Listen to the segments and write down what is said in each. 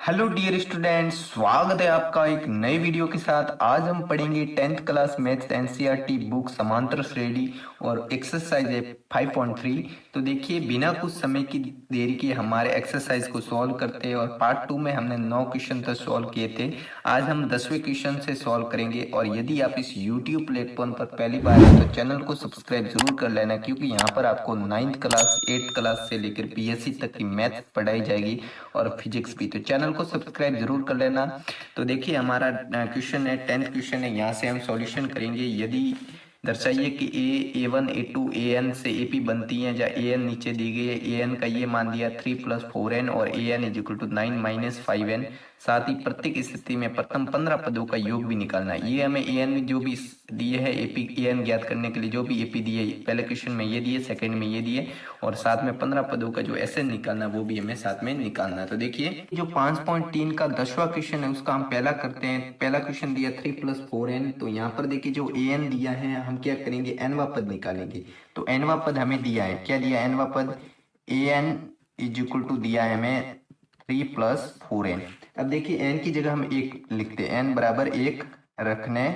Hello dear students, स्वागत है आपका एक नए वीडियो के साथ। आज हम पढ़ेंगे 10th class maths NCERT book समांतर श्रेणी और एक्सरसाइज है 5.3। तो देखिए, बिना कुछ समय की देरी के हमारे एक्सरसाइज को सॉल्व करते हैं। और पार्ट 2 में हमने 9 क्वेश्चन तक सॉल्व किए थे। आज हम 10वें क्वेश्चन से सॉल्व करेंगे। और यदि आप इस यूट्यूब प्लेटफॉर्म पर पहली बार हैं तो चैनल को सब्सक्राइब जरूर कर लेना, क्योंकि यहाँ पर आपको 9th क्लास 8th क्लास से लेकर बीएससी तक की मैथ पढ़ाई जाएगी और फिजिक्स भी। तो चैनल को सब्सक्राइब जरूर कर लेना। तो देखिए, हमारा क्वेश्चन है 10th क्वेश्चन है। यहाँ से हम सॉल्यूशन करेंगे। यदि दर्शाइए कि A1 A2 AN से AP बनती है, जहाँ AN नीचे दी गई है। AN का ये मान दिया 3 + 4n और AN = 9 - 5n। साथ ही प्रत्येक स्थिति में प्रथम 15 पदों का योग भी निकालना है। ये हमें AN जो भी दिए है, AP AN ज्ञात करने के लिए जो भी AP दिए, पहले क्वेश्चन में ये दिए, सेकंड में ये दिए, और साथ में 15 पदों का जो SN निकालना वो भी हमें साथ में निकालना है। तो देखिए, जो 5.3 का 10वां क्वेश्चन है उसका हम पहला करते हैं। पहला क्वेश्चन दिया 3 + 4n। तो यहाँ पर देखिए, जो AN दिया है हम क्या करेंगे, nवां पद निकालेंगे। तो nवां पद हमें दिया है, क्या दिया nवां पद, AN = दिया है हमें 3 + 4n। अब देखिए, n की जगह हम 1 लिखते हैं, n बराबर 1 रखने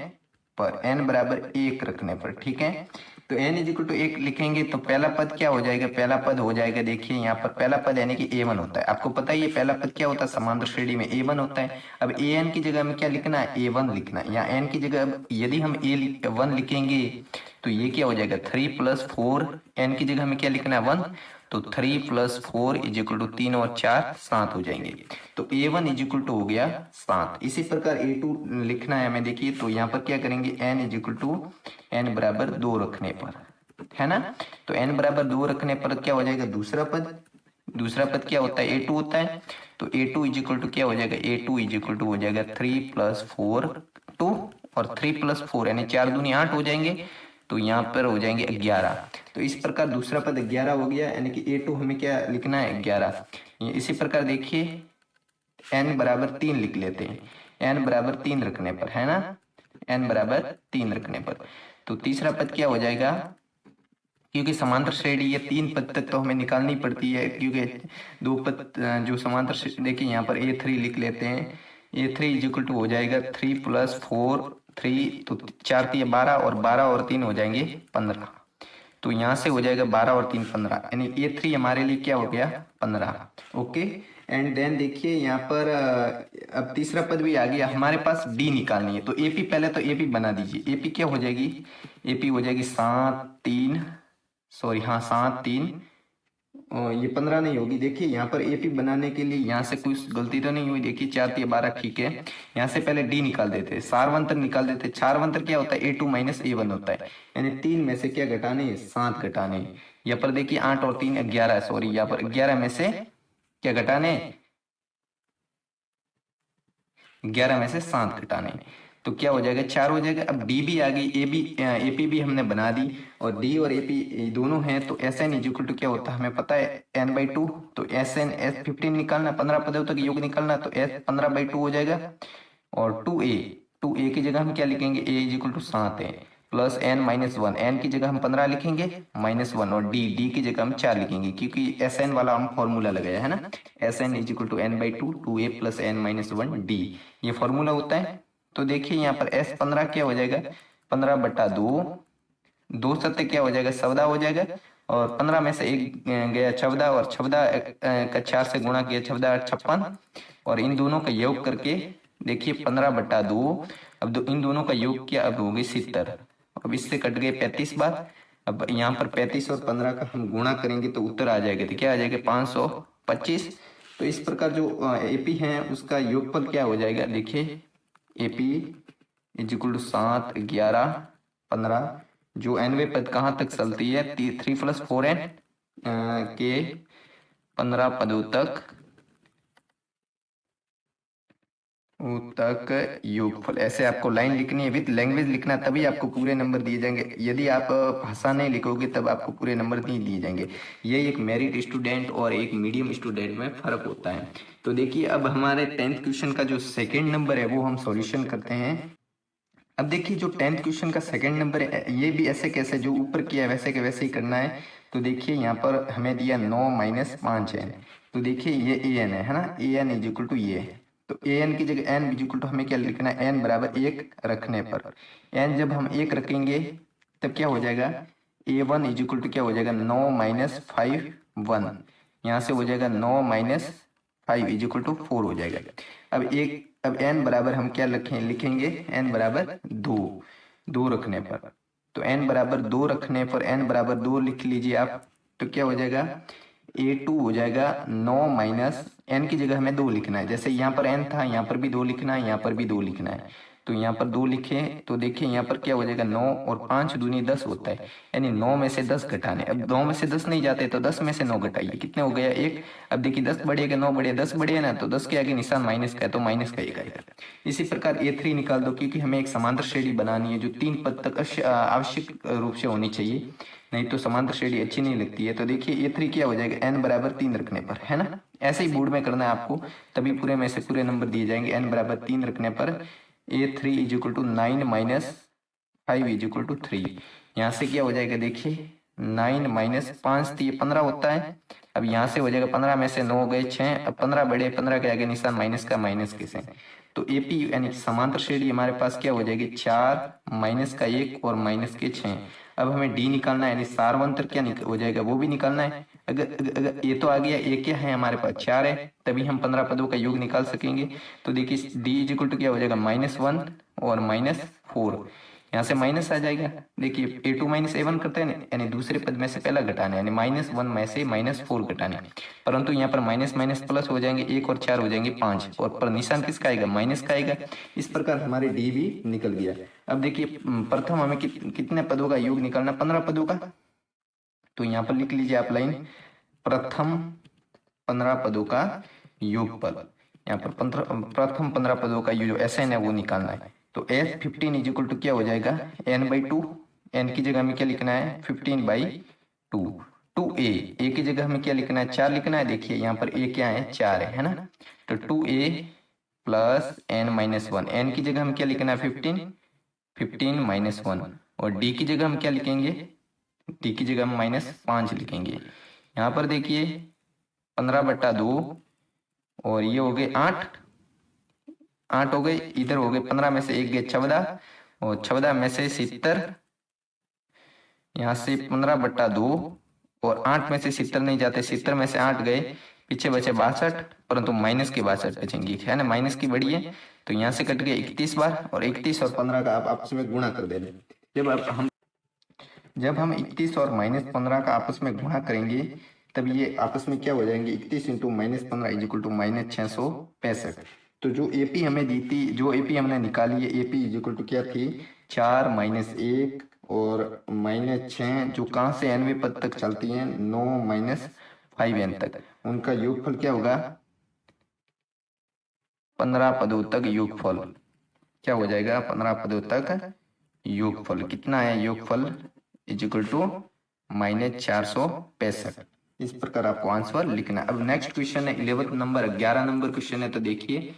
पर, n बराबर 1 रखने पर, ठीक है। तो n = 1 लिखेंगे तो पहला पद क्या हो जाएगा, पहला पद हो जाएगा, देखिए यहाँ पर पहला पद यानी कि A1 होता है। आपको पता ही है पहला पद क्या होता है, समांतर श्रेणी में A1 होता है। अब AN की जगह हमें क्या लिखना है, A1 लिखना है। यहाँ n की जगह अब यदि हम A1 लिखेंगे तो ये क्या हो जाएगा, 3 + 4, n की जगह हमें क्या लिखना है, 1। तो 3 + 4 = 3 और 4 7 हो जाएंगे। तो A1 = हो गया 7। इसी प्रकार A2 लिखना है हमें। देखिए, तो यहाँ पर क्या करेंगे, n बराबर 2 रखने पर, है ना। तो n बराबर 2 रखने पर क्या हो जाएगा, दूसरा पद। दूसरा पद क्या होता है, A2 होता है। तो A2 = क्या हो जाएगा, A2 = हो जाएगा 3 + 4 2 और 3 + 4 यानी 4 दूनी 8 हो जाएंगे। तो यहाँ पर हो जाएंगे 11। तो इस प्रकार दूसरा पद 11 हो गया, यानी कि A2 हमें क्या लिखना है, 11। इसी प्रकार देखिए, n बराबर 3 लिख लेते हैं, n बराबर 3 रखने पर, है ना, n बराबर 3 रखने पर। तो तीसरा पद क्या हो जाएगा, क्योंकि समांतर श्रेणी ये 3 पद तक तो हमें निकालनी पड़ती है, क्योंकि 2 पद जो समांतर श्रेणी, देखिए यहाँ पर A3 लिख लेते हैं। A3 = हो जाएगा 3 + 4 3, तो 4 3 12 और 12 और 3 हो जाएंगे 15। तो यहाँ से हो जाएगा 12 और 3 15, यानी A3 हमारे लिए क्या हो गया, 15। ओके। एंड देन देखिए यहाँ पर अब तीसरा पद भी आ गया हमारे पास, D निकालनी है। तो AP, पहले तो AP बना दीजिए। AP क्या हो जाएगी, AP हो जाएगी 7 3, सॉरी हाँ 7 3, ये 15 नहीं होगी। देखिए यहाँ पर AP बनाने के लिए यहाँ से कुछ गलती तो नहीं हुई, देखिए 4 3 12, ठीक है। यहाँ से पहले D निकाल देते, सारवंतर निकाल देते। सारवंतर क्या होता है, A2 - A1 होता है, यानी 3 में से क्या घटाने, 7 घटाने। यहाँ पर देखिए 8 और 3 11, सॉरी यहाँ पर 11 में से क्या घटाने, 11 में से 7 घटाने। तो क्या हो जाएगा, 4 हो जाएगा। अब डी भी आ गई, AP भी हमने बना दी, और डी और AP दोनों हैं। तो SN = क्या होता है हमें पता है, n/2। तो SN S15 निकालना, 15 पदों तक योग निकालना, तो S 15/2 हो जाएगा। और 2a की जगह हम क्या लिखेंगे, A = 7 है, प्लस n - 1, n की जगह हम 15 लिखेंगे -1, और D की जगह हम 4 लिखेंगे, क्योंकि SN वाला हम फॉर्मूला लगाया है ना। SN = n/2 2a + n - 1 D, ये फॉर्मूला होता है। तो देखिए यहाँ पर S15 क्या हो जाएगा, 15/2, 2 सत्ते क्या हो जाएगा, 14 हो जाएगा। और 15 में से एक गया 14, और 14 का 4 से गुणा किया, 14 8 56, और इन दोनों का योग करके देखिए 15/2। अब इन दोनों का योग किया, अब हो गई 70। अब इससे कट गए 35 बार। अब यहाँ पर 35 और 15 का हम गुणा करेंगे तो उत्तर आ जाएगा, तो क्या आ जाएगा, 525। तो इस प्रकार जो AP है उसका योगफल क्या हो जाएगा, देखिए AP = 7 11 15। जो nवें पद कहाँ तक चलती है, 3 + 4n के 15 पदों तक योगफल। ऐसे आपको लाइन लिखनी है, विद लैंग्वेज लिखना, तभी आपको पूरे नंबर दिए जाएंगे। यदि आप भाषा नहीं लिखोगे तब आपको पूरे नंबर नहीं दिए जाएंगे। ये एक मेरिट स्टूडेंट और एक मीडियम स्टूडेंट में फर्क होता है। तो देखिए, अब हमारे 10th क्वेश्चन का जो सेकेंड नंबर है वो हम सॉल्यूशन करते हैं। अब देखिए, जो 10th क्वेश्चन का सेकंड नंबर है, ये भी ऐसे कैसे, जो ऊपर किया वैसे के वैसे ही करना है। तो देखिए यहाँ पर हमें दिया 9 - 5 है। तो देखिए ये AN है ना, AN = ये, तो एन की जगह एन इक्वल टू हमें क्या लिखना है, एन बराबर 1 रखने पर एन जब हम 1 रखेंगे तब क्या हो जाएगा, ए वन इक्वल टू क्या हो जाएगा 9 माइनस 5 1, यहाँ से हो जाएगा 9 माइनस 5 इक्वल टू 4 हो जाएगा। अब एन बराबर हम क्या लिखेंगे एन बराबर 2 रखने पर, तो एन बराबर 2 रखने पर एन बराबर 2 लिख लीजिए आप, तो क्या हो जाएगा A2 हो जाएगा 9 माइनस एन की जगह हमें 2 लिखना है, जैसे यहाँ पर एन था यहाँ पर भी 2 लिखना है, यहाँ पर भी 2 लिखना है, तो यहाँ पर 2 लिखे तो देखिए यहाँ पर क्या हो जाएगा 9 और 5 दूनी 10 होता है, यानी 9 में से 10 घटाने, अब 9 में से 10 नहीं जाते तो 10 में से 9 घटाइए, कितने हो गया 1। अब देखिए 10 बढ़ेगा 9 बढ़ेगा 10 बढ़ेगा ना, तो 10 के आगे निशान माइनस का है तो माइनस का 1 आएगा। इसी प्रकार A3 निकाल दो, क्योंकि हमें एक समांतर श्रेणी बनानी है जो 3 पद तक आवश्यक रूप से होनी चाहिए, नहीं तो समांतर श्रेणी अच्छी नहीं लगती है। तो देखिए A3 क्या हो जाएगा n बराबर 3 रखने पर, है ना, ऐसे ही बोर्ड में करना है आपको, तभी पूरे में से पूरे नंबर दिए जाएंगे। n बराबर 3 रखने पर A3 is equal to 9 minus 5 is equal to 3, यहाँ से क्या हो जाएगा देखिए 9 माइनस 5 तो ये 15 होता है, अब यहाँ से हो जाएगा 15 में से 9 गए 6, अब 15 बढ़े 15 के आगे निशान माइनस का माइनस के से, तो एपी यानी समांतर श्रेणी हमारे पास क्या हो जाएगी 4 माइनस का 1 और माइनस के 6। अब हमें डी निकालना है, यानी सारवंतर क्या हो जाएगा वो भी निकालना है। अगर ये तो आ गया, ए क्या है हमारे पास 4 है, तभी हम 15 पदों का योग निकाल सकेंगे। तो देखिए डी इज इक्वल टू क्या हो जाएगा -1 और -4, यहाँ से माइनस आ जाएगा। देखिए A2 माइनस A1 करते हैं यानी दूसरे पद में से पहला घटाना है, यानी -1 में से -4 घटाना है, परंतु यहाँ पर माइनस माइनस प्लस हो जाएंगे, 1 और 4 हो जाएंगे 5, और पर निशान किसका आएगा माइनस का आएगा। इस प्रकार हमारे डी भी निकल गया। अब देखिए प्रथम हमें कितने पदों का योग निकालना, 15 पदों का, तो यहाँ पर लिख लीजिए आप लाइन प्रथम 15 पदों का योगफल, यहाँ पर प्रथम 15 पदों का जो SN है वो निकालना है। तो S15 इज इक्वल टू क्या हो जाएगा n/2, n की जगह हमें क्या लिखना है 15/2, 2a की जगह हमें क्या लिखना है 4 लिखना है। देखिए यहाँ पर a क्या है 4 है ना, तो 2a प्लस n-1, n की जगह हम क्या लिखना है 15 -1, और d की जगह हम क्या लिखेंगे, d की जगह हम -5 लिखेंगे। यहाँ पर देखिए 15/2 और ये हो गए 8 हो गए, इधर हो गए 15 में से 1 गए 14, और 14 में से 70, यहाँ से 15/2 और 8 में से 70 नहीं जाते, 70 में से 8 गए, पीछे बचे 62, परंतु माइनस के 62 बचेंगे, है ना, माइनस की बड़ी है, तो यहाँ से कट गए 31 बार, और 31 और 15 का आप आपस में गुणा कर देना। जब हम 31 और -15 का आपस में गुणा करेंगे तब ये आपस में क्या हो जाएंगे, 31 इंटू -15 इज इक्वल टू -665। तो जो एपी हमें दी थी, जो एपी हमने निकाली है, एपी इज इक्वल टू क्या थी 4 -1 और -6, जो कहाँ से nवें पद तक चलती हैं 9 -5n तक, उनका योगफल क्या होगा 15 पदों तक योगफल क्या हो जाएगा, 15 पदों तक योगफल कितना है, योगफल इज इक्वल टू -465। इस प्रकार आपको आंसर लिखना। अब नेक्स्ट क्वेश्चन है 11 नंबर, 11 नंबर क्वेश्चन है, तो देखिए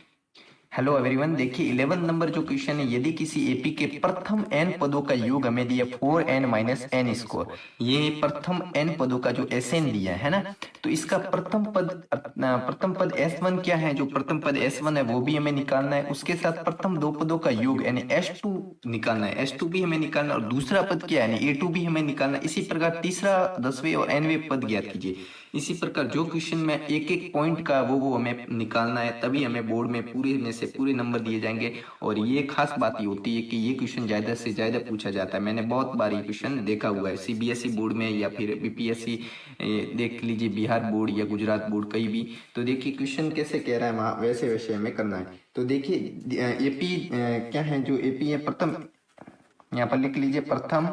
हेलो एवरीवन, देखिए 11 नंबर जो क्वेश्चन है, यदि किसी एपी के प्रथम n पदों का योग हमें दिया 4n - n स्क्वायर, ये प्रथम n पदों का जो SN दिया है ना, तो इसका प्रथम पद S1 क्या है, जो प्रथम पद S1 है वो भी हमें निकालना है, उसके साथ प्रथम 2 पदों का योग यानी S2 निकालना है, S2 भी हमें निकालना है, और दूसरा पद क्या है यानी A2 भी हमें निकालना है। इसी प्रकार तीसरा 10वें और nवें पद ज्ञात कीजिए। इसी प्रकार जो क्वेश्चन में एक एक पॉइंट का वो हमें निकालना है, तभी हमें बोर्ड में पूरे में से पूरे नंबर दिए जाएंगे। और ये खास बात ये होती है कि ये क्वेश्चन ज्यादा से ज्यादा पूछा जाता है, मैंने बहुत बार ये क्वेश्चन देखा हुआ है, CBSE बोर्ड में या फिर BPSC देख लीजिए, बिहार बोर्ड या गुजरात बोर्ड कहीं भी। तो देखिए क्वेश्चन कैसे कह रहा है वहाँ वैसे वैसे हमें करना है। तो देखिए एपी क्या है, जो एपी है प्रथम, यहाँ पर लिख लीजिए प्रथम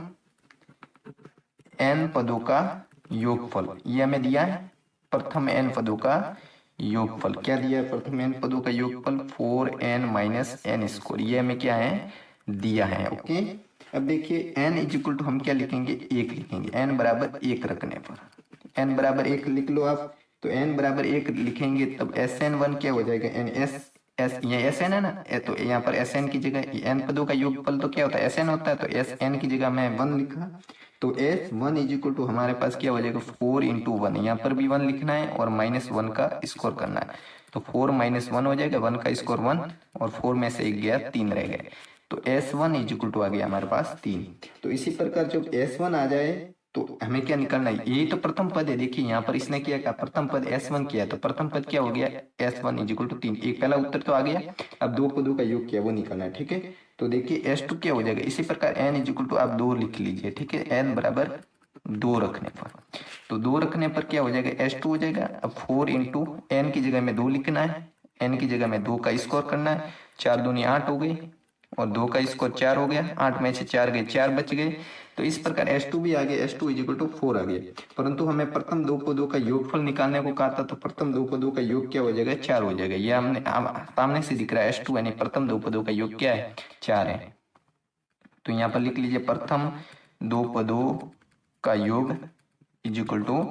n पदों का योगफल, ये हमें दिया है प्रथम n पदों का योगफल, क्या दिया है प्रथम n पदों का योगफल 4n - n स्क्वायर, ये हमें क्या है दिया है। ओके, अब देखिए n इज इक्वल टू हम क्या लिखेंगे 1 लिखेंगे, n बराबर 1 रखने पर n बराबर 1 लिख लो आप। तो n बराबर 1 लिखेंगे तब SN1 क्या हो जाएगा, ये SN है ना, तो यहाँ पर SN की जगह n पदों का योगफल तो क्या होता है SN होता है, तो SN की जगह मैं 1 लिखा, तो S1 इज इक्वल टू हमारे पास क्या हो जाएगा 4 × 1, यहाँ पर भी 1 लिखना है और -1 का स्क्वायर करना है। तो 4 माइनस 1 हो जाएगा, 1 का स्क्वायर 1 और 4 में से 1 गया 3 रह गए, तो S1 इज इक्वल टू आ गया हमारे पास 3। तो इसी प्रकार जब S1 आ जाए तो हमें क्या निकालना है, यही तो प्रथम पद है। देखिए यहाँ पर इसने किया क्या, प्रथम पद S1 किया, तो प्रथम पद क्या हो गया, S1 इज इक्वल टू 3। एक पहला उत्तर तो आ गया, अब दो पदों का योग किया वो निकालना है, ठीक है। तो देखिए S2 क्या हो जाएगा, इसी प्रकार n इज इक्वल टू आप 2 लिख लीजिए, ठीक है, n बराबर 2 रखने पर, तो 2 रखने पर क्या हो जाएगा, S2 हो जाएगा। अब 4 इंटू एन की जगह में 2 लिखना है, n की जगह में 2 का स्क्वायर करना है, 4 दूनी 8 हो गई और 2 का स्क्वायर 4 हो गया, 8 में से 4 गए 4 बच गए। तो इस प्रकार S2 भी आ गया, S2 इज इक्वल टू 4 आ गया। परंतु हमें प्रथम दो पदों का योगफल निकालने को कहा था, तो प्रथम दो पदों का योग क्या हो जाएगा, 4 हो जाएगा। ये हमने सामने से दिख रहा है S2 यानी प्रथम दो पदों का योग क्या है, 4 है। तो यहाँ पर लिख लीजिए प्रथम दो पदों का योग इज इक्वल टू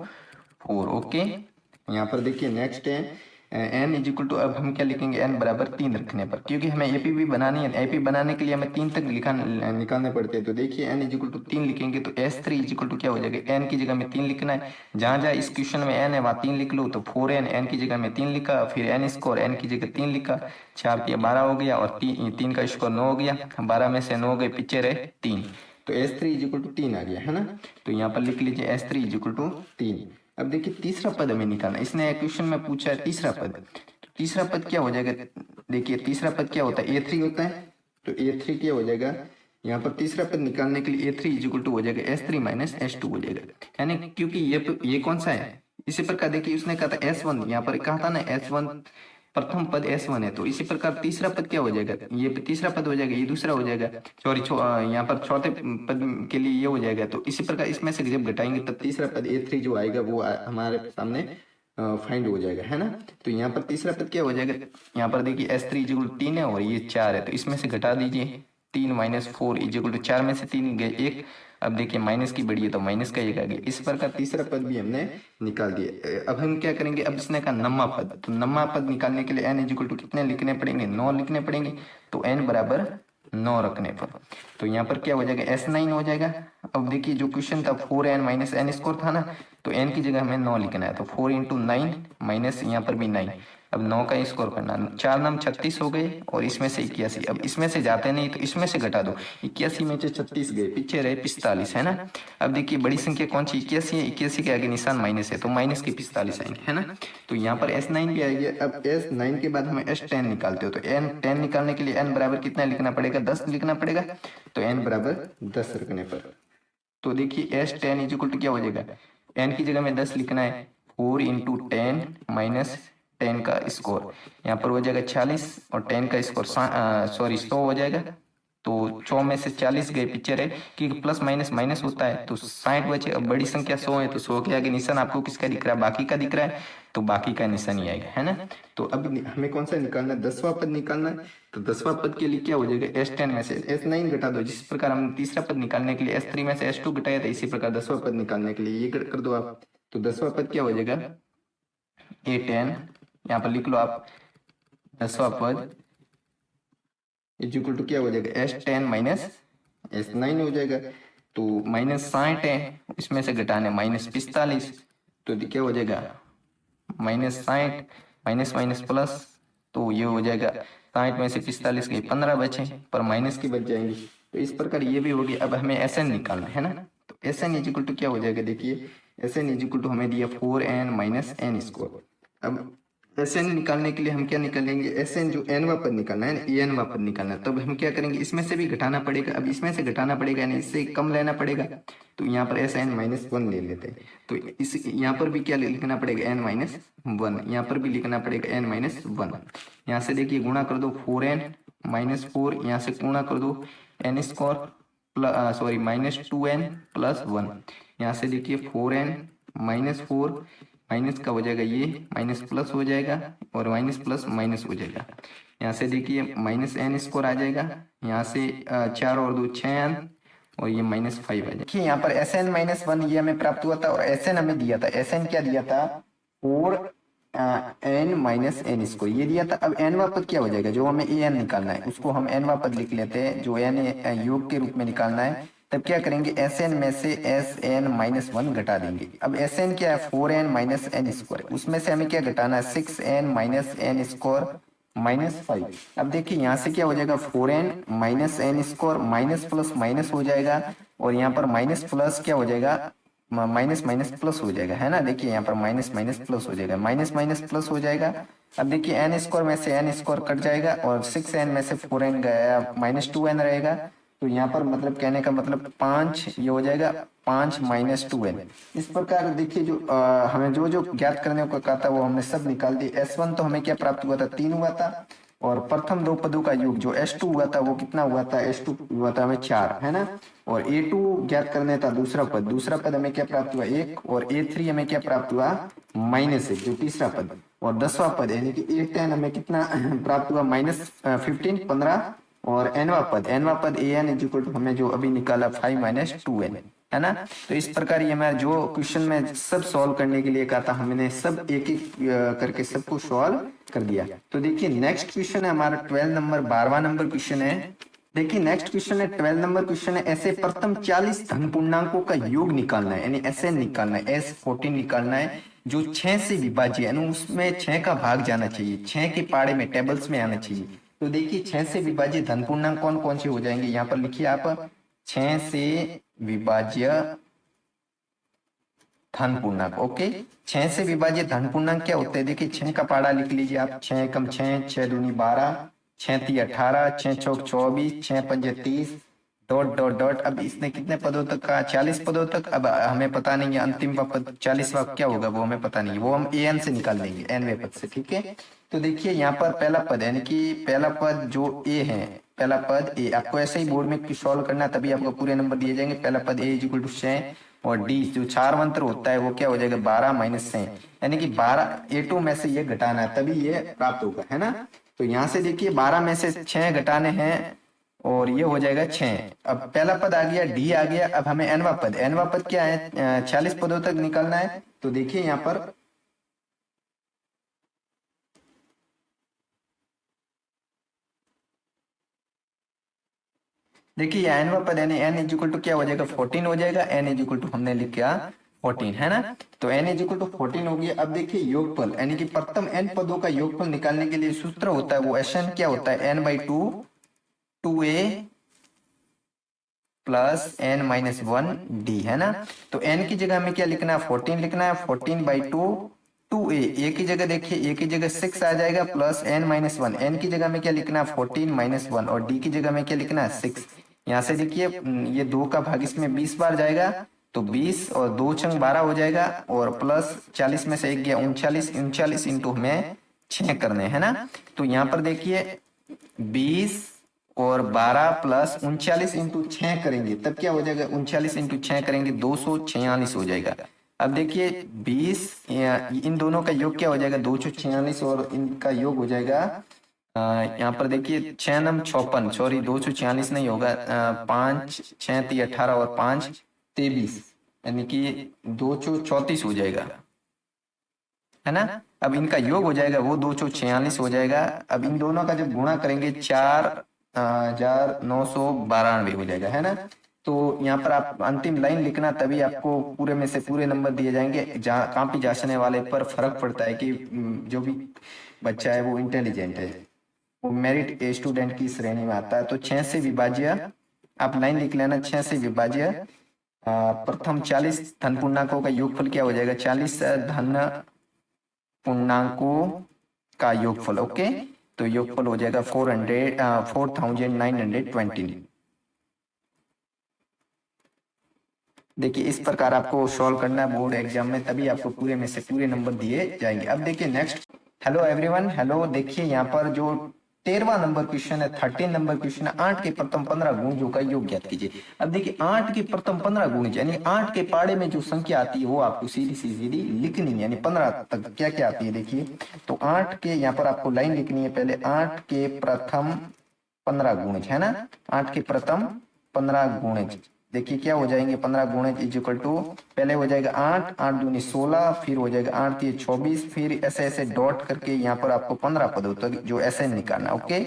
4। ओके, यहाँ पर देखिए नेक्स्ट है n इज इक्वल टू, अब हम क्या लिखेंगे, n बराबर 3 रखने पर, क्योंकि हमें एपी भी बनानी है, एपी बनाने के लिए हमें 3 तक निकालने पड़ते हैं। तो देखिए n इज इक्वल टू 3 लिखेंगे तो S3 इज इक्वल टू क्या हो जाएगा, n की जगह में 3 लिखना है, जहां जहां इस क्वेश्चन में n है वहां 3 लिख लो, तो 4n, n की जगह में 3 लिखा, फिर n स्क्वायर n की जगह 3 लिखा, 4 के 12 हो गया और 3 का स्क्वायर 9 हो गया, 12 में से 9 गए, पीछे रहे 3, तो S3 इज इक्वल टू 3 आ गया है ना। तो यहाँ पर लिख लीजिए S3 इज इक्वल टू 3। अब देखिए तीसरा पद हमें निकालना, इसने क्वेश्चन में पूछा है तीसरा पद, तीसरा पद क्या हो जाएगा, देखिए तीसरा पद क्या होता है, A3 होता है, तो A3 क्या हो जाएगा, यहाँ पर तीसरा पद निकालने के लिए A3 इज इक्वल टू हो जाएगा S3 माइनस S2 हो जाएगा, यानी क्योंकि ये कौन सा है, इसी प्रकार देखिए उसने कहा था S1, यहाँ पर कहा था ना S1, प्रथम पद S1 है, तो इसी प्रकार तीसरा पद क्या हो जाएगा, ये तीसरा पद हो जाएगा, ये दूसरा हो जाएगा, सॉरी यहाँ पर चौथे पद के लिए ये हो जाएगा। तो इसी प्रकार इसमें से जब घटाएंगे तब तीसरा पद A3 जो आएगा वो हमारे सामने फाइंड हो जाएगा, है ना। तो यहाँ पर तीसरा पद क्या हो जाएगा, यहाँ पर देखिए S3 इज इक्वल टू 3 है और ये 4 है, तो इसमें से घटा दीजिए, 3 माइनस 4 इज इक्वल टू 4 में से 3 गए 1, अब देखिए माइनस की बड़ी है तो माइनस का 1 आ गया। इस प्रकार तीसरा पद भी हमने निकाल दिया। अब हम क्या करेंगे, अब इसने कहा नम्मा पद, तो नम्मा पद निकालने के लिए n इज इक्वल टू कितने लिखने पड़ेंगे, 9 लिखने पड़ेंगे, तो n बराबर 9 रखने पर, तो यहाँ पर क्या हो जाएगा, S9 हो जाएगा। अब देखिए जो क्वेश्चन था 4n माइनस n स्क्वायर था ना, तो n की जगह हमें 9 लिखना है, तो 4 इंटू 9 माइनस यहाँ पर भी 9, अब 9 का स्कोर करना, 4 नाम 36 हो गए और इसमें से 81, अब इसमें से जाते नहीं तो इसमें से घटा दो, 81 में से 36 गए, पीछे रहे 45, है ना। अब देखिए बड़ी संख्या कौन सी 81 है, 81 के आगे निशान माइनस है, तो माइनस के 45 आएंगे, है ना। तो यहाँ पर S9 भी आएगी। अब S9 के बाद हमें S10 निकालते हो, तो n10 निकालने के लिए n बराबर कितना लिखना पड़ेगा, 10 लिखना पड़ेगा, तो n बराबर 10 रखने पर, तो देखिए S10 इज इक्वल टू क्या हो जाएगा, n की जगह में 10 लिखना है, 4 इंटू 10 माइनस 10 का स्कोर, यहाँ पर हो जाएगा 40 और 10 का स्कोर सॉरी 100 हो जाएगा, तो 100 में से 40 गए, पीछे रहे क्योंकि प्लस माइनस माइनस होता है, तो 60 बचे। अब बड़ी संख्या 100 है, तो 100 के आगे निशान आपको किसका दिख रहा है, बाकी का दिख रहा है, तो बाकी का निशान ही आएगा, है ना। तो अब हमें कौन सा निकालना है, 10वां पद निकालना है, तो 10वां पद के लिए क्या हो जाएगा, S10 में से S9 घटा दो, जिस प्रकार हमने तीसरा पद निकालने के लिए S3 में से S2 घटाया था, इसी प्रकार 10वां पद निकालने के लिए ये कर दो आप, तो 10वां पद क्या हो जाएगा, A10, यहाँ पर लिख लो आप, 10वां पद इज इक्वल टू क्या हो जाएगा, S10 माइनस S9 हो जाएगा, तो माइनस 60 है, इसमें से घटाने माइनस 45, तो क्या हो जाएगा माइनस 60 माइनस माइनस प्लस, तो ये हो जाएगा 60 में से 45 के 15 बचे, पर माइनस की बच जाएंगी, तो इस प्रकार ये भी होगी। अब हमें SN निकालना है ना, तो SN इज इक्वल टू क्या हो जाएगा, देखिए SN इज इक्वल टू हमें दिया 4n माइनस n स्क्वायर। अब SN निकालने के लिए हम क्या निकालेंगे, SN जो nवां पद निकालना है, n वां पद निकालना है, तब हम क्या करेंगे, इसमें से भी घटाना पड़ेगा। अब इसमें से घटाना पड़ेगा यानी इससे कम लेना पड़ेगा, तो यहाँ पर SN माइनस 1 ले लेते हैं, तो इस यहाँ पर भी क्या लिखना पड़ेगा, n माइनस 1, यहाँ पर भी लिखना पड़ेगा n माइनस 1। यहाँ से देखिए गुणा कर दो 4n माइनस 4, यहाँ से गुणा कर दो n square plus sorry minus 2n plus 1, यहाँ से देखिए 4n माइनस 4 माइनस का हो जाएगा, ये माइनस प्लस हो जाएगा और माइनस प्लस माइनस हो जाएगा, यहाँ से देखिए माइनस n स्क्वायर आ जाएगा, यहाँ से 4 और 2 6n और ये माइनस 5 आ जाएगा। देखिए यहाँ पर SN माइनस 1 ये हमें प्राप्त हुआ था और SN हमें दिया था, SN क्या दिया था 4n माइनस n स्क्वायर ये दिया था। अब nवां पद क्या हो जाएगा, जो हमें an निकालना है उसको हम nवां पद लिख लेते हैं, जो n योग के रूप में निकालना है, तब क्या करेंगे, एस एन में से एस एन माइनस वन घटा देंगे। अब एस एन क्या है, 4n माइनस एन स्क्वायर, उसमें से हमें क्या घटाना है, 6n minus n square minus 5। अब देखिए यहाँ से क्या हो जाएगा, 4n minus n square minus plus minus हो जाएगा, और यहाँ पर माइनस प्लस क्या हो जाएगा, माइनस माइनस प्लस हो जाएगा, है ना। देखिए यहाँ पर माइनस माइनस प्लस हो जाएगा, माइनस माइनस प्लस हो जाएगा। अब देखिए एन स्क्वायर में से एन स्क्वायर कट जाएगा, और 6n में से 4n गया, माइनस 2n रहेगा। तो यहाँ पर मतलब कहने का मतलब 5, ये हो जाएगा 5 माइनस 2n। इस प्रकार देखिए जो हमें जो जो ज्ञात करने को कहा था वो हमने सब निकाल दिया। S1 तो हमें क्या प्राप्त हुआ था, 3 हुआ था, और प्रथम दो पदों का योग जो S2 हुआ था वो कितना हुआ था, S2 हुआ था हमें 4, है ना। और A2 ज्ञात करने था दूसरा पद हमें क्या प्राप्त हुआ 1, और A3 हमें क्या प्राप्त हुआ -1 जो तीसरा पद, और 10वां पद यानी कि A10 हमें कितना प्राप्त हुआ -15 15, और nवां पद an इक्वल टू हमें जो अभी निकाला 5 माइनस 2n, है ना। तो इस प्रकार ये मैं जो क्वेश्चन में सब सॉल्व करने के लिए कहा था, हमने सब एक एक करके सबको सॉल्व कर दिया। तो देखिए नेक्स्ट क्वेश्चन है हमारा 12 नंबर, 12वां नंबर क्वेश्चन है। देखिए नेक्स्ट क्वेश्चन है 12 नंबर क्वेश्चन है, ऐसे प्रथम 40 धन पूर्णांकों का योग निकालना है, यानी SN निकालना है, S14 निकालना है, जो 6 से विभाज्य है, उसमें 6 का भाग जाना चाहिए, 6 के पाड़े में टेबल्स में आना चाहिए। तो देखिए 6 से विभाज्य धन पूर्णांक कौन कौन से हो जाएंगे, यहाँ पर लिखिए आप, 6 से विभाज्य धन पूर्णांक। ओके, 6 से विभाज्य धन पूर्णांक क्या होते हैं, देखिए 6 का पाड़ा लिख लीजिए आप, 6 एकम 6, 6 दूनी 12, 6 ती 18, 6 चौक 24, 6 पंजे 30, डॉट डॉट डॉट। अब इसने कितने पदों तक कहा, 40 पदों तक। अब हमें पता नहीं है अंतिम पद 40वां क्या होगा, वो हमें पता नहीं है, वो हम an से निकाल देंगे, nवें पद से, ठीक है। तो देखिए यहाँ पर पहला पद यानी कि पहला पद जो a है, पहला पद a, आपको ऐसे ही बोर्ड में सॉल्व करना है तभी आपको पूरे नंबर दिए जाएंगे। पहला पद a इक्वल टू 6, और d जो क्षारवंत्र होता है वो क्या हो जाएगा 12 माइनस 6, यानी कि 12 A2 में से ये घटाना है तभी ये प्राप्त होगा, है ना। तो यहाँ से देखिए 12 में से 6 घटाने हैं, और ये हो जाएगा 6। अब पहला पद आ गया, डी आ गया। अब हमें nवां पद क्या है, 40 पदों तक निकालना है। तो देखिए यहाँ पर देखिए ये nवां पद यानी n इक्वल टू क्या हो जाएगा 14 हो जाएगा, n इक्वल टू हमने लिख किया 14, है ना। तो n इक्वल टू 14 हो गया। अब देखिए योगफल यानी कि प्रथम n पदों का योगफल निकालने के लिए सूत्र होता है वो Sn क्या होता है, n/2 2a plus n minus 1d, है ना। तो n की जगह हमें क्या लिखना है 14 लिखना है, 14/2 2a, a की जगह देखिए a की जगह 6 आ जाएगा, प्लस n माइनस 1, n की जगह में क्या लिखना है 14 माइनस 1, और d की जगह में क्या लिखना है 6। यहाँ से देखिए ये 2 का भाग इसमें 20 बार जाएगा, तो 20 और 2 छंग 12 हो जाएगा, और प्लस 40 में से 1 गया 39, 39 इंटू हमें 6 करने, है ना। तो यहाँ पर देखिए 20 और 12 प्लस 39 इंटू 6 करेंगे तब क्या हो जाएगा, 39 इंटू 6 करेंगे 246 हो जाएगा। अब देखिए 20 इन दोनों का योग क्या हो जाएगा 246, और इनका योग हो जाएगा यहाँ पर देखिए 6 नम 56, सॉरी 246 नहीं होगा, 5 6 ती 18 और 5 23, यानी कि 234 हो जाएगा, है ना। अब इनका योग हो जाएगा वो 246 हो जाएगा। अब इन दोनों का जब गुणा करेंगे 4992 हो जाएगा, है ना। तो यहाँ पर आप अंतिम लाइन लिखना तभी आपको पूरे में से पूरे नंबर दिए जाएंगे। जहाँ कापी जांचने वाले पर फर्क पड़ता है कि जो भी बच्चा है वो इंटेलिजेंट है, वो मेरिट स्टूडेंट की श्रेणी में आता है। तो 6 से विभाज्य आप लाइन लिख लेना, 6 से विभाज्य प्रथम 40 धन पूर्णांकों का योगफल क्या हो जाएगा, 40 धन पूर्णांकों का योगफल। ओके, तो योगफल हो जाएगा 4920। देखिए इस प्रकार आपको सॉल्व करना है बोर्ड एग्जाम में, तभी आपको पूरे में से पूरे नंबर दिए जाएंगे। अब देखिए नेक्स्ट, हेलो एवरीवन, हेलो। देखिए यहाँ पर जो 13वां नंबर क्वेश्चन है, 13 नंबर क्वेश्चन है, 8 के प्रथम 15 गुणजों का योग ज्ञात कीजिए। अब देखिए 8 के प्रथम 15 गुणज यानी 8 के पाड़े में जो संख्या आती है वो आपको सीधी सीधी लिखनी है, यानी 15 तक क्या क्या आती है देखिए। तो 8 के यहाँ पर आपको लाइन लिखनी है, पहले 8 के प्रथम 15 गुणज, है ना, 8 के प्रथम 15 गुणज। देखिए क्या हो जाएंगे, 15 गुणज इज इक्वल टू, पहले हो जाएगा 8, 8 दूनी 16, फिर हो जाएगा 8 3 24, फिर ऐसे ऐसे डॉट करके यहाँ पर आपको 15 पदों तक जो ऐसे निकालना। ओके,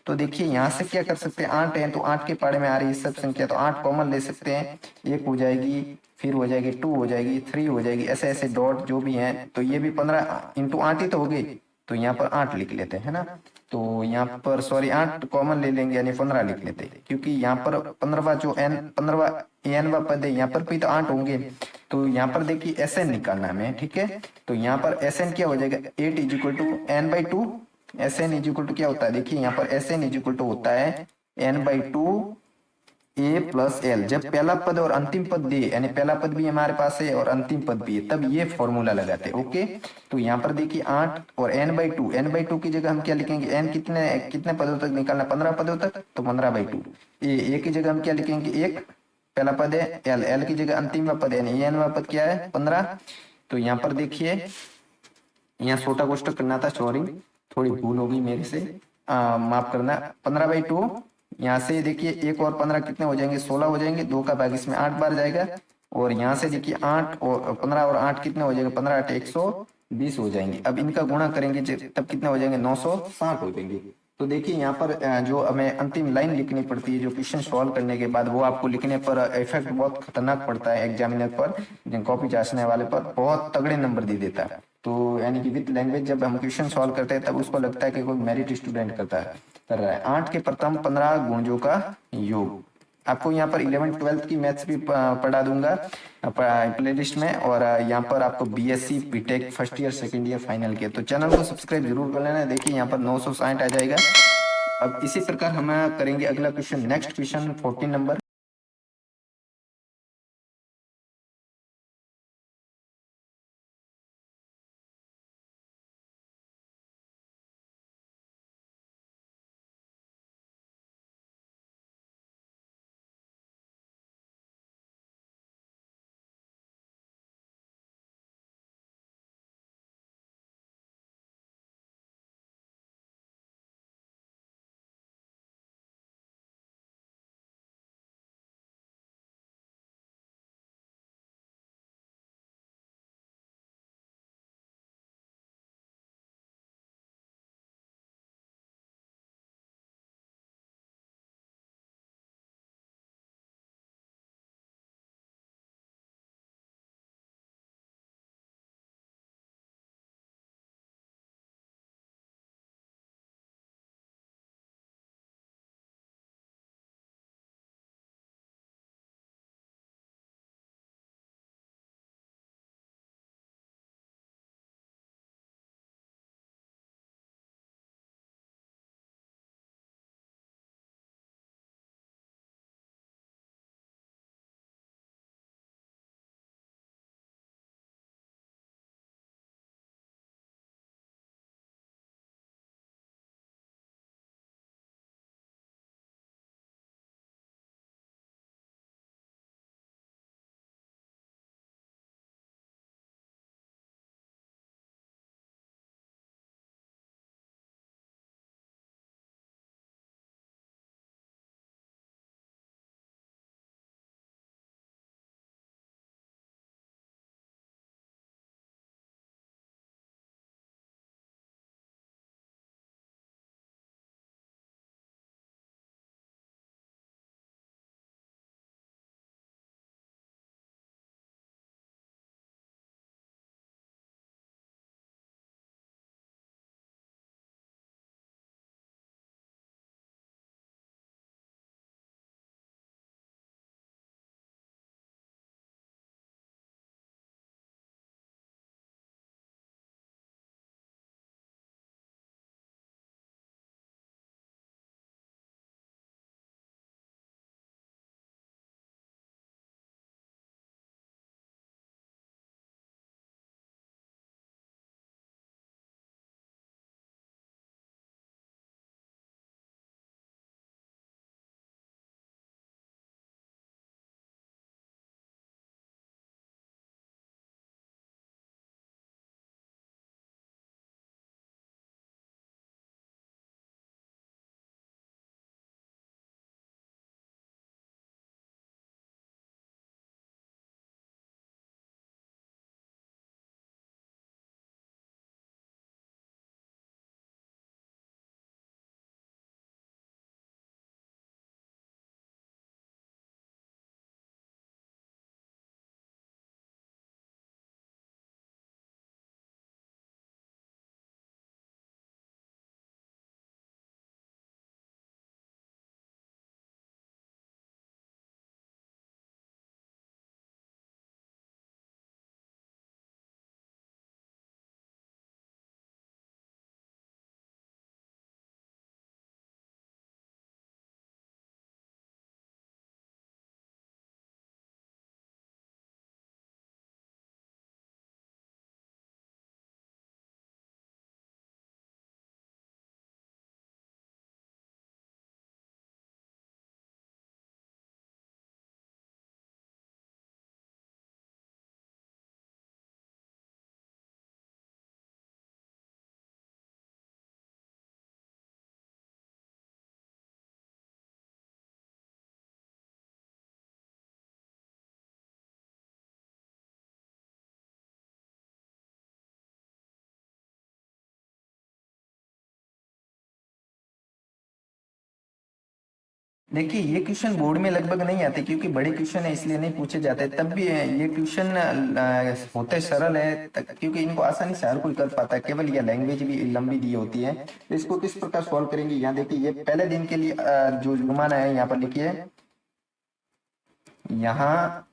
तो देखिए यहाँ से क्या कर सकते हैं, 8 है तो 8 के पाड़े में आ रही है सब संख्या, तो 8 कॉमन ले सकते हैं, एक हो जाएगी, फिर हो जाएगी 2 हो जाएगी, 3 हो जाएगी, ऐसे ऐसे डॉट जो भी है, तो ये भी 15 इंटू 8 ही तो हो गई, तो यहाँ पर 8 लिख लेते हैं, है ना। तो यहाँ पर सॉरी 8 कॉमन ले लेंगे यानी 15 लिख लेते हैं, क्योंकि यहाँ पर 15वां जो एन 15वां एनवा पद है यहाँ पर भी तो 8 होंगे, तो यहाँ पर देखिए एस एन निकालना है हमें, ठीक है। तो यहाँ पर एस एन क्या हो जाएगा, 8 is equal to n by two, s n is equal to क्या होता है, देखिए यहाँ पर s n is equal to होता है n by two a plus l. जब पहला पद और अंतिम पद दे, यानी पहला पद भी हमारे पास है और अंतिम पद भी है, तब ये फॉर्मूला लगाते हैं। ओके, तो यहाँ पर देखिए 8 और n by two, n by two की जगह हम क्या लिखेंगे, एन कितने कितने पदों तक निकालना, 15 पदों तक, तो 15 बाई टू। ए की जगह हम क्या लिखेंगे, एक पहला पद है, एल एल की जगह अंतिम पद है, एन वा पद क्या है 15। तो यहाँ पर देखिए यहाँ छोटा कोष्टक करना था, सॉरी थोड़ी भूल होगी मेरे से, माफ करना। 15 बाई टू, यहाँ से देखिए एक और 15 कितने हो जाएंगे, 16 हो जाएंगे, 2 का भाग इसमें 8 बार जाएगा, और यहाँ से देखिए 8 और 15 और 8 कितने हो जाएंगे, 15 8 120 हो जाएंगे। अब इनका गुणा करेंगे तब कितने हो जाएंगे, 960 हो जाएंगे। तो देखिए यहाँ पर जो हमें अंतिम लाइन लिखनी पड़ती है जो क्वेश्चन सॉल्व करने के बाद, वो आपको लिखने पर इफेक्ट बहुत खतरनाक पड़ता है एग्जामिनर पर, कॉपी जांचने वाले पर बहुत तगड़े नंबर दे देता है। तो यानी कि विद लैंग्वेज जब हम क्वेश्चन सॉल्व करते हैं तब उसको लगता है कि कोई मेरिट स्टूडेंट कर रहा है। 8 के प्रथम 15 गुणजों का योग। आपको यहाँ पर 11th 12th की मैथ्स भी पढ़ा दूंगा प्लेलिस्ट में, और यहाँ पर आपको BSc BTech first year second year final के, तो चैनल को सब्सक्राइब जरूर कर लेना। देखिए यहाँ पर 960 आ जाएगा। अब इसी प्रकार हम करेंगे अगला क्वेश्चन, नेक्स्ट क्वेश्चन 14 नंबर। देखिए ये क्वेश्चन बोर्ड में लगभग नहीं आते क्योंकि बड़े क्वेश्चन है इसलिए नहीं पूछे जाते, तब भी ये क्वेश्चन होते सरल है क्योंकि इनको आसानी से हर कोई कर पाता है, केवल यह लैंग्वेज भी लंबी दी होती है। तो इसको किस प्रकार सॉल्व करेंगे, यहाँ देखिए ये पहले दिन के लिए जो जुर्माना है यहाँ पर लिखिए, यहाँ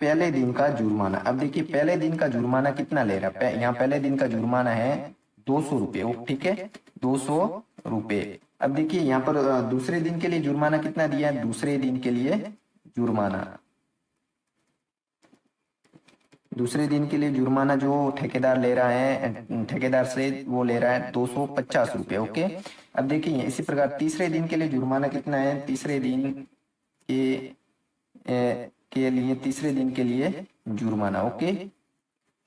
पहले दिन का जुर्माना। अब देखिए पहले दिन का जुर्माना कितना ले रहा है, यहाँ पहले दिन का जुर्माना है 200 रुपये, ठीक है 200 रुपये। अब देखिए यहाँ पर दूसरे दिन के लिए जुर्माना कितना दिया है, दूसरे दिन के लिए जुर्माना जो ठेकेदार ले रहा है, ठेकेदार से वो ले रहा है 250 रुपये, ओके। अब देखिए इसी प्रकार तीसरे दिन के लिए जुर्माना कितना है, तीसरे दिन के लिए जुर्माना, ओके।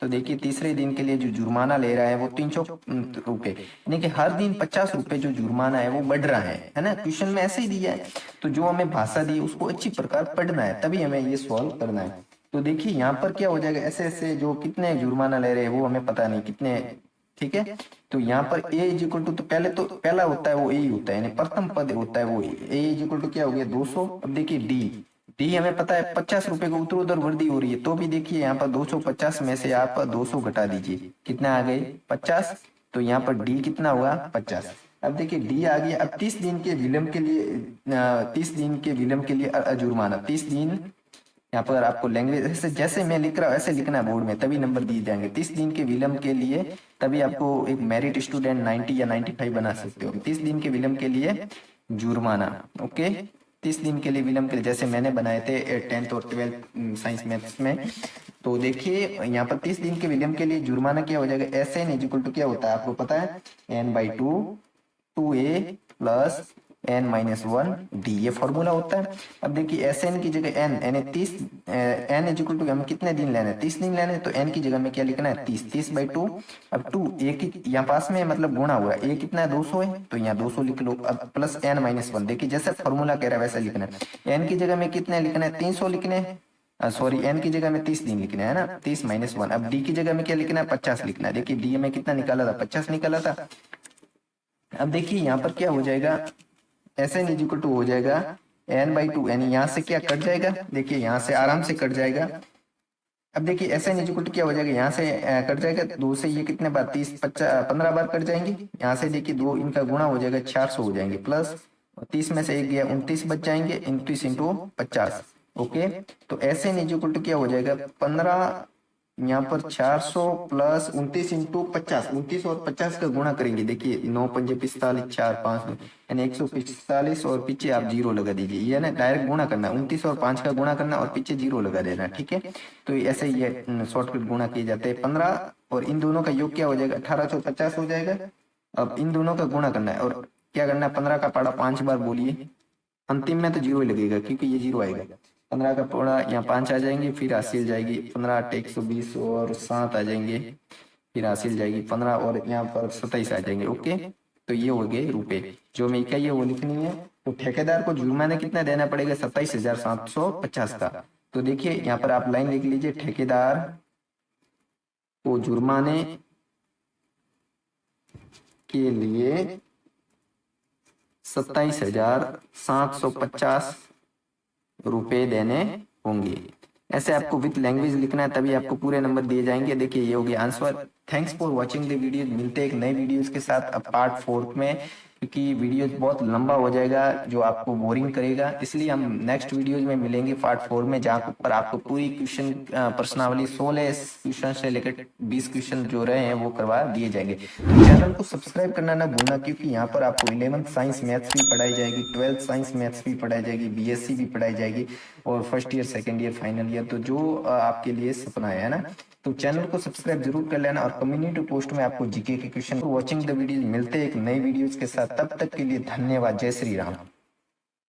तो देखिए तीसरे दिन के लिए जो जुर्माना ले रहा है वो 300 रुपये, यानी कि हर दिन 50 रुपये जो जुर्माना है वो बढ़ रहा है ना। क्वेश्चन में ऐसे ही दिया है, तो जो हमें भाषा दी उसको अच्छी प्रकार पढ़ना है, तभी हमें ये सॉल्व करना है। तो देखिए यहाँ पर क्या हो जाएगा, ऐसे ऐसे जो कितने जुर्माना ले रहे हैं वो हमें पता नहीं कितने, ठीक है। तो यहाँ पर ए इज इक्वल टू, तो पहला होता है वो ए ही होता है, यानी प्रथम पद होता है वो ए इज इक्वल टू क्या हो गया 200। अब देखिए डी हमें पता है 50 रुपए को उधर उधर वृद्धि हो रही है, तो भी देखिए यहाँ पर 250 में से आप 200 घटा दीजिए, कितना आ गए 50, तो यहाँ पर डी कितना हुआ 50। अब देखिए डी आ गया। अब 30 दिन के विलंब के लिए जुर्माना 30 दिन, यहाँ पर आपको लैंग्वेज जैसे मैं लिख रहा हूँ ऐसे लिखना है बोर्ड में, तभी नंबर दिए जाएंगे। 30 दिन के विलंब के लिए, तभी आपको एक मेरिट स्टूडेंट 90 या 95 बना सकते हो। 30 दिन के विलंब के लिए जुर्माना, ओके। 30 दिन के लिए विलंब के लिए जैसे मैंने बनाए थे 10th और 12th साइंस मैथ्स में। तो देखिए यहाँ पर 30 दिन के विलंब के लिए जुर्माना क्या हो जाएगा, SN इज इक्वल टू क्या होता है आपको पता है, n/2 2a plus n-1 d, ये फॉर्मूला होता है। अब देखिए SN की जगह n, यानी 30, n इज इक्वल टू हमें कितने दिन लेने हैं 30 दिन लेने हैं, तो n की जगह में क्या लिखना है 30/2। अब 2 एक यहाँ पास में मतलब गुणा हुआ, a कितना है 200 है, तो यहाँ 200 लिख लो। अब प्लस n-1, देखिए जैसे फॉर्मूला कह रहा है वैसे लिखना है। n की जगह में कितने लिखना है 300 लिखने हैं, सॉरी n की जगह में 30 दिन लिखना है ना, 30-1। अब d की जगह में क्या लिखना है 50 लिखना है। देखिए d में कितना निकाला था 50 निकाला था। अब देखिए यहाँ पर क्या हो जाएगा, SN इज इक्वल टू हो जाएगा n/2, यानी यहाँ से क्या कट जाएगा, देखिए यहाँ से आराम से कट जाएगा। अब देखिए SN इज इक्वल टू क्या हो जाएगा, यहाँ से कट जाएगा 2 से, ये कितने बार 15 बार कट जाएंगे। यहाँ से देखिए 2 इनका गुणा हो जाएगा 400 हो जाएंगे, प्लस 30 में से 1 गया 29 बच जाएंगे, 29 इंटू 50, ओके। तो SN इज इक्वल टू क्या हो जाएगा 15, यहाँ पर 400 प्लस 29 इंटू 50, 29 और 50 का गुणा करेंगे। देखिए 9×5 45, 4×5 यानी 145, और पीछे आप 0 लगा दीजिए, ये ना डायरेक्ट गुणा करना है, 29 और 5 का गुणा करना और पीछे 0 लगा देना, ठीक है। तो ऐसे ये शॉर्टकट गुणा किए जाते हैं। 15 और इन दोनों का योग क्या हो जाएगा 1850 हो जाएगा। अब इन दोनों का गुणा करना है और क्या करना है, 15 का पाड़ा 5 बार बोलिए, अंतिम में तो 0 ही लगेगा क्योंकि ये 0 आएगा। 15 का पौड़ा यहाँ 5 आ जाएंगे, फिर हासिल जाएगी 15 8 120 और 7 आ जाएंगे, फिर हासिल जाएगी 15 और यहाँ पर 27 आ जाएंगे, ओके। तो ये हो गए रुपए, जो में इकाई है वो लिखनी है। तो ठेकेदार को जुर्माना कितना देना पड़ेगा 27,750 का। तो देखिए यहाँ पर आप लाइन लिख लीजिए, ठेकेदार को जुर्माने के लिए 27,750 रुपए देने होंगे। ऐसे आपको विथ लैंग्वेज लिखना है, तभी आपको पूरे नंबर दिए जाएंगे। देखिए ये हो गया answer. Thanks for watching the video. मिलते हैं एक नई वीडियोस के साथ अब पार्ट 4 में, क्योंकि वीडियो बहुत लंबा हो जाएगा जो आपको बोरिंग करेगा, इसलिए हम नेक्स्ट वीडियोज में मिलेंगे पार्ट 4 में, जहाँ पर आपको पूरी क्वेश्चन प्रश्नावली 16 क्वेश्चन से लेकर 20 क्वेश्चन जो रहे हैं वो करवा दिए जाएंगे। तो चैनल को सब्सक्राइब करना ना भूलना, क्योंकि यहाँ पर आपको 11th साइंस मैथ्स भी पढ़ाई जाएगी, 12th साइंस मैथ्स भी पढ़ाई जाएगी, BSc भी पढ़ाई जाएगी, और first year, second year, final year, तो जो आपके लिए सपना है ना, तो चैनल को सब्सक्राइब जरूर कर लेना। और कम्युनिटी पोस्ट में आपको जीके के क्वेश्चन, वॉचिंग द वीडियो। मिलते हैं एक नई वीडियोस के साथ, तब तक के लिए धन्यवाद। जय श्री राम।